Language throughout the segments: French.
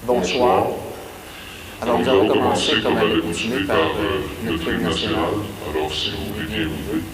Bonsoir. Alors, nous allons commencer comme à l'accoutumée par notre hymne national. Alors, si vous voulez bien vous lever.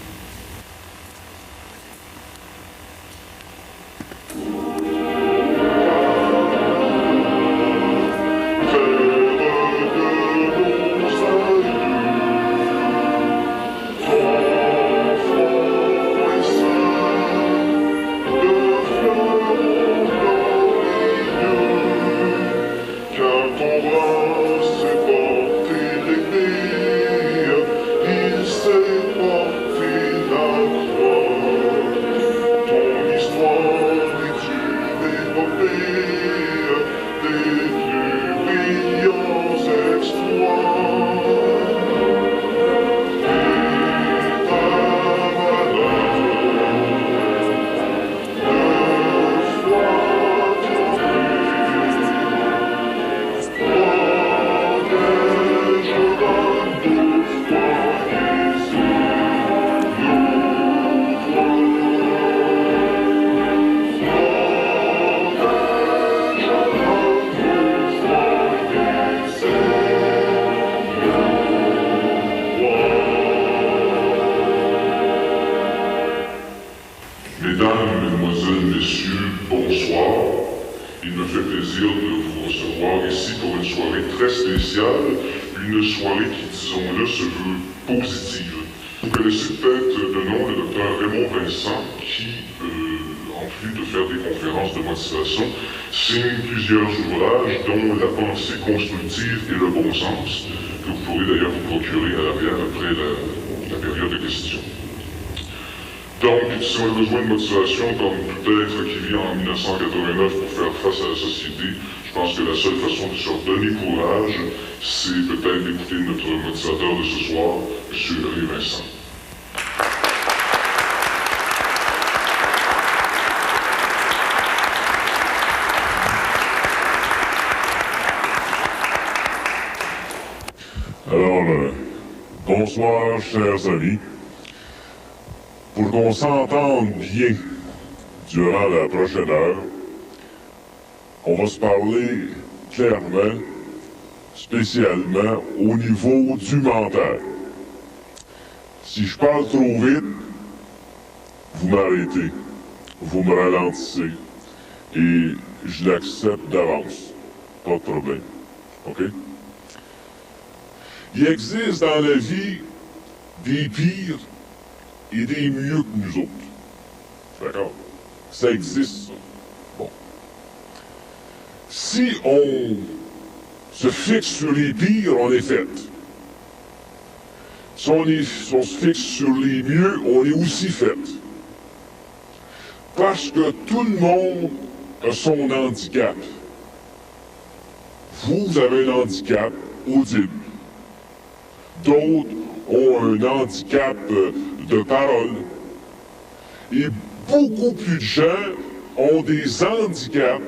Mesdames, Mesdemoiselles, Messieurs, bonsoir. Il me fait plaisir de vous recevoir ici pour une soirée très spéciale, une soirée qui, disons-le, se veut positive. Vous connaissez peut-être le nom de Dr Raymond Vincent, qui, en plus de faire des conférences de motivation, signe plusieurs ouvrages, dont La pensée constructive et le bon sens, que vous pourrez d'ailleurs vous procurer à l'arrière après la période de questions. Donc, si on a besoin de motivation, comme tout être qui vit en 1989 pour faire face à la société, je pense que la seule façon de se redonner courage, c'est peut-être d'écouter notre motivateur de ce soir, M. Ray Vincent. Alors, bonsoir, chers amis. Pour qu'on s'entende bien durant la prochaine heure, on va se parler clairement, spécialement au niveau du mental. Si je parle trop vite, vous m'arrêtez, vous me ralentissez, et je l'accepte d'avance. Pas de problème. OK? Il existe dans la vie des pires et des mieux que nous autres. D'accord? Ça existe, ça. Bon. Si on se fixe sur les pires, on est fait. Si on se fixe sur les mieux, on est aussi fait. Parce que tout le monde a son handicap. Vous avez un handicap audible. D'autres ont un handicap de parole. Et beaucoup plus de gens ont des handicaps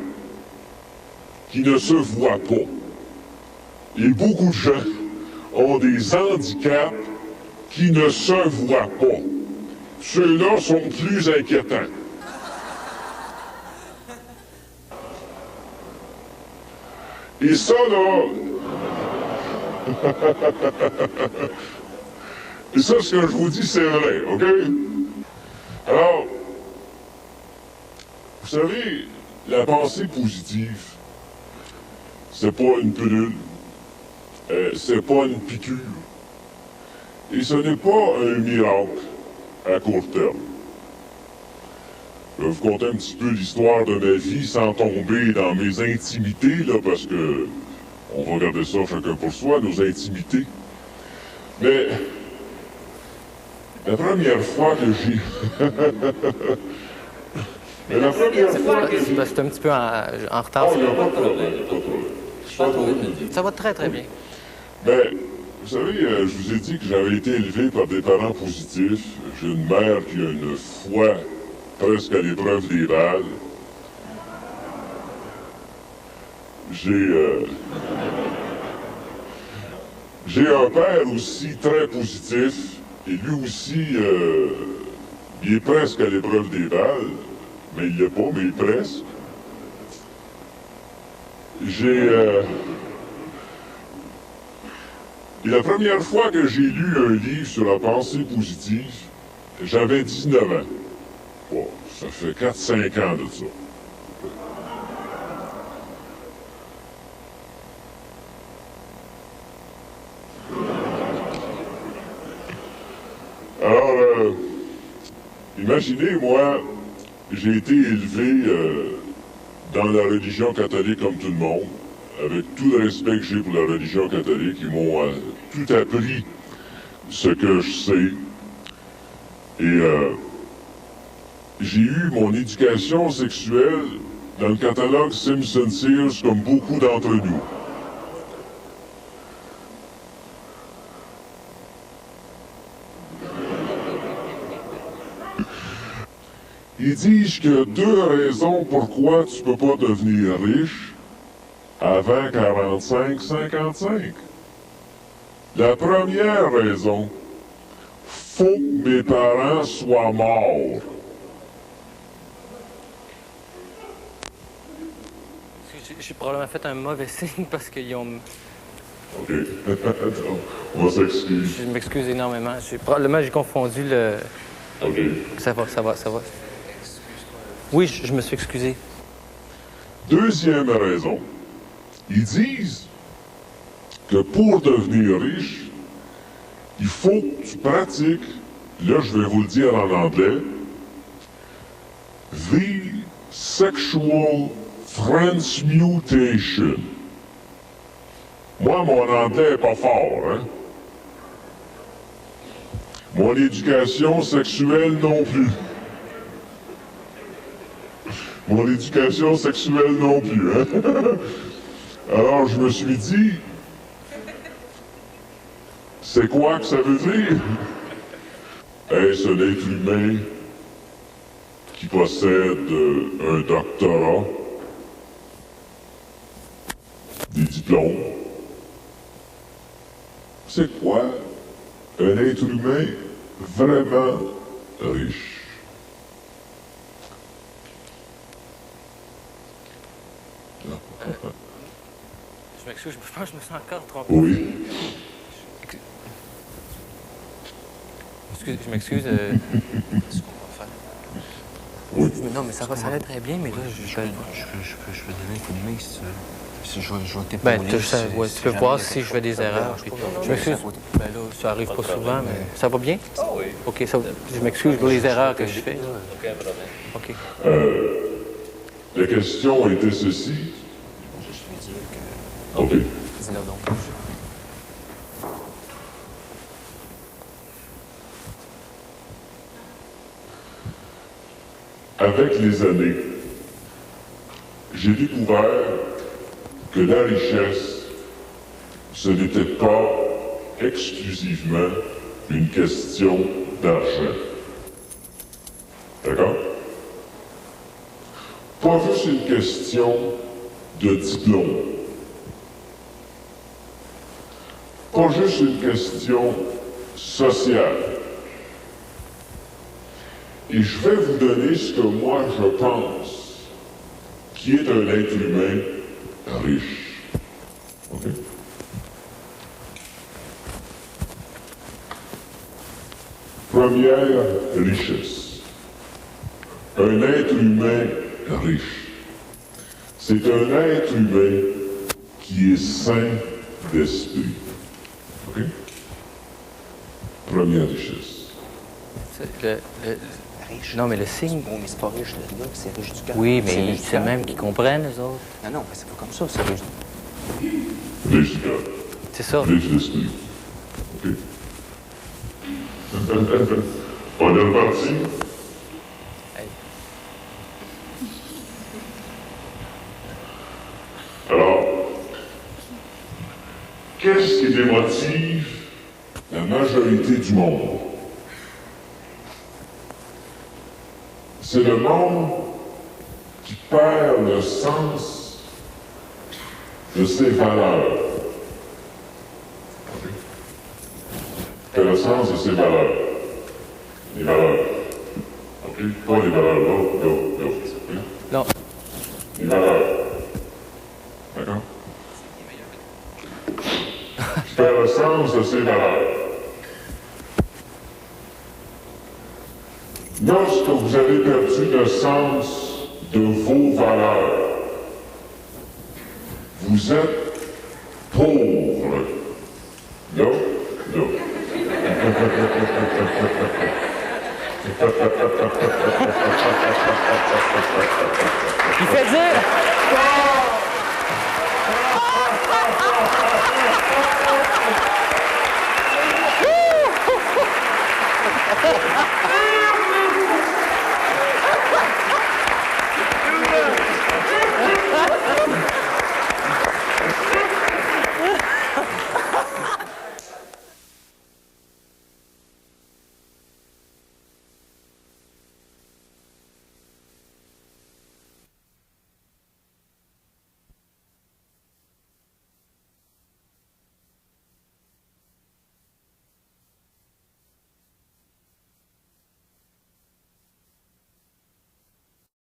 qui ne se voient pas. Et beaucoup de gens ont des handicaps qui ne se voient pas. Ceux-là sont plus inquiétants. Et ça, là... Et ça, ce que je vous dis, c'est vrai, OK? Alors, vous savez, la pensée positive, c'est pas une pilule, c'est pas une piqûre, et ce n'est pas un miracle à court terme. Je vais vous conter un petit peu l'histoire de ma vie sans tomber dans mes intimités, là, parce que on va regarder ça chacun pour soi, nos intimités. Mais la première fois que j'ai... Mais la première fois que j'ai... C'est un petit peu en retard. Oh, il n'y a pas de problème, pas de problème. Ça va très, très bien. Ben, vous savez, je vous ai dit que j'avais été élevé par des parents positifs. J'ai une mère qui a une foi presque à l'épreuve des balles. J'ai un père aussi très positif, et lui aussi, il est presque à l'épreuve des balles, mais il l'est pas, mais presque. Et la première fois que j'ai lu un livre sur la pensée positive, j'avais 19 ans. Bon, ça fait 4-5 ans de ça. Alors, imaginez, moi, j'ai été élevé dans la religion catholique comme tout le monde, avec tout le respect que j'ai pour la religion catholique. Ils m'ont tout appris ce que je sais. Et j'ai eu mon éducation sexuelle dans le catalogue Simpson Sears comme beaucoup d'entre nous. Ils disent qu'il y a 2 raisons pourquoi tu peux pas devenir riche avant 45-55. La première raison, faut que mes parents soient morts. J'ai probablement fait un mauvais signe parce qu'ils ont... OK. On va s'excuser. Je m'excuse énormément. Probablement, j'ai confondu le... OK. Ça va. Oui, je me suis excusé. Deuxième raison, ils disent que pour devenir riche, il faut que tu pratiques, là je vais vous le dire en anglais, the sexual transmutation. Moi, mon anglais est pas fort, hein? Mon éducation sexuelle non plus. Mon éducation sexuelle non plus, hein? Alors, je me suis dit, c'est quoi que ça veut dire? Est-ce un être humain qui possède un doctorat, des diplômes? C'est quoi un être humain vraiment riche? Je m'excuse, je pense que je me sens encore trompé. Oui. Je m'excuse. Qu'est-ce qu'on va faire? Oui. Non, mais ça allait très bien, mais là, Je peux donner un coup de main si tu veux. Si je vais t'épauler. Ben, tu peux voir si je fais des erreurs. Puis, je m'excuse. Ben là, ça arrive pas souvent, mais ça va bien? Ah oui. OK, je m'excuse pour les erreurs que je fais. OK. La question était ceci. Juste lui dire que... OK. Dis-le donc. Avec les années, j'ai découvert que la richesse, ce n'était pas exclusivement une question d'argent. D'accord? Pas juste une question de diplôme. Pas juste une question sociale. Et je vais vous donner ce que moi je pense qui est un être humain riche. OK? Première richesse. Un être humain riche. C'est un être humain qui est sain d'esprit. OK? Première richesse. Riche. Non, mais le signe... Bon, mais c'est pas riche, le gars, c'est riche du cœur. Oui, C'est mais riche du c'est cœur. même qu'ils comprennent, les autres. Non, mais c'est pas comme ça, c'est riche. Riche du cœur. C'est ça. Riche d'esprit. OK? On est reparti? Hey. Alors, qu'est-ce qui démotive la majorité du monde? C'est le monde qui perd le sens de ses valeurs. Perd le sens de ses valeurs. Les valeurs. OK? Pas les valeurs, l'autre. Non. Les valeurs. D'accord? perd le sens de ses valeurs. Lorsque vous avez perdu le sens de vos valeurs, vous êtes pauvre. Non? Non.